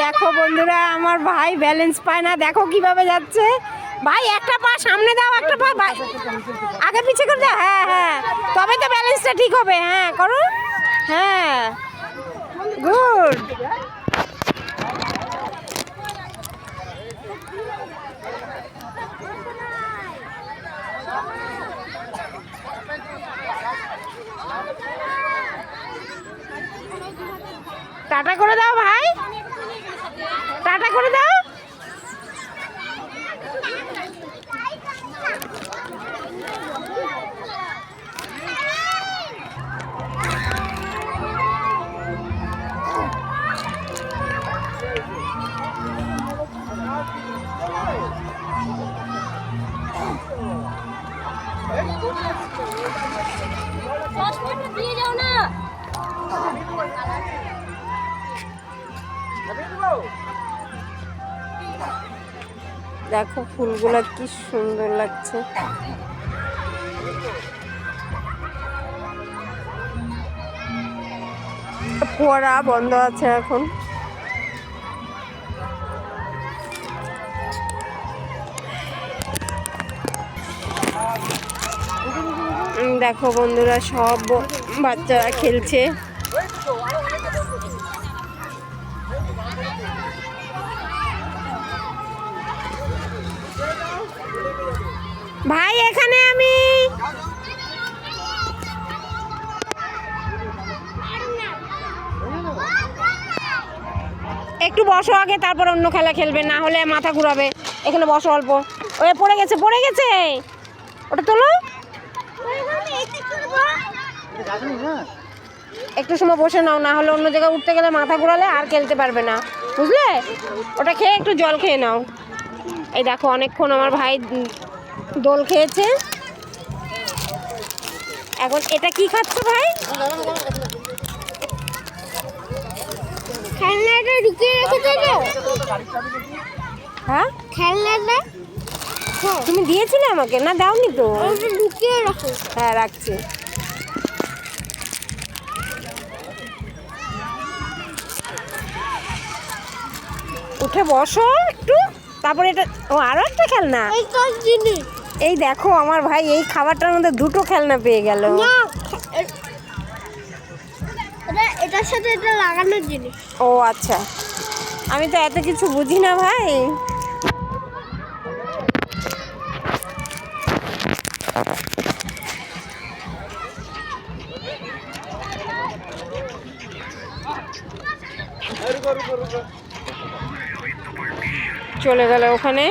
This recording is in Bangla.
দেখো বন্ধুরা, আমার ভাই ব্যালেন্স পায় না, দেখো কিভাবে যাচ্ছে। ভাই একটা পা সামনে দাও, একটা পা আগে পিছে করে দাও। হ্যাঁ হ্যাঁ, তবে তো ব্যালেন্সটা ঠিক হবে। হ্যাঁ করো, হ্যাঁ গুড। টাটা করে দাও ভাই, টাটা করে দাও। দিয়ে যাও না। দেখো ফুলগুলো কি সুন্দর লাগছে। ফোয়ারা বন্ধ আছে এখন। দেখো বন্ধুরা, সব বাচ্চারা খেলছে। ভাই এখানে আমি একটু বসো আগে, তারপর অন্য খেলা খেলবে, না হলে মাথা ঘুরাবে। এখানে বসো অল্প। ওই পড়ে গেছে, পড়ে গেছে, ওটা তোলো। একটু সময় বসে নাও, না হলে অন্য জায়গায় উঠতে গেলে মাথা ঘুরালে আর খেলতে পারবে না, বুঝলে? ওটা খেয়ে একটু জল খেয়ে নাও। এই দেখো অনেকক্ষণ আমার ভাই দোল খেয়েছে। এখন এটা কি খাচ্ছ ভাই? খেলনাটা ঢুকিয়ে রেখেছো তো? হ্যাঁ খেলনাটা তুমি দিয়েছিলে আমাকে, না দাওনি তো? ঢুকিয়ে রাখো। হ্যাঁ রাখছি। উঠে বসো একটু, তারপরে এটা ও আরো একটা খেলনা। এই দেখো আমার ভাই এই খাবারটার মধ্যে দুটো খেলনা পেয়ে গেল। এটার সাথে এটা লাগানোর জিনিস। ও আচ্ছা, আমি তো এত কিছু বুঝি না ভাই। চলে গেল ওখানে।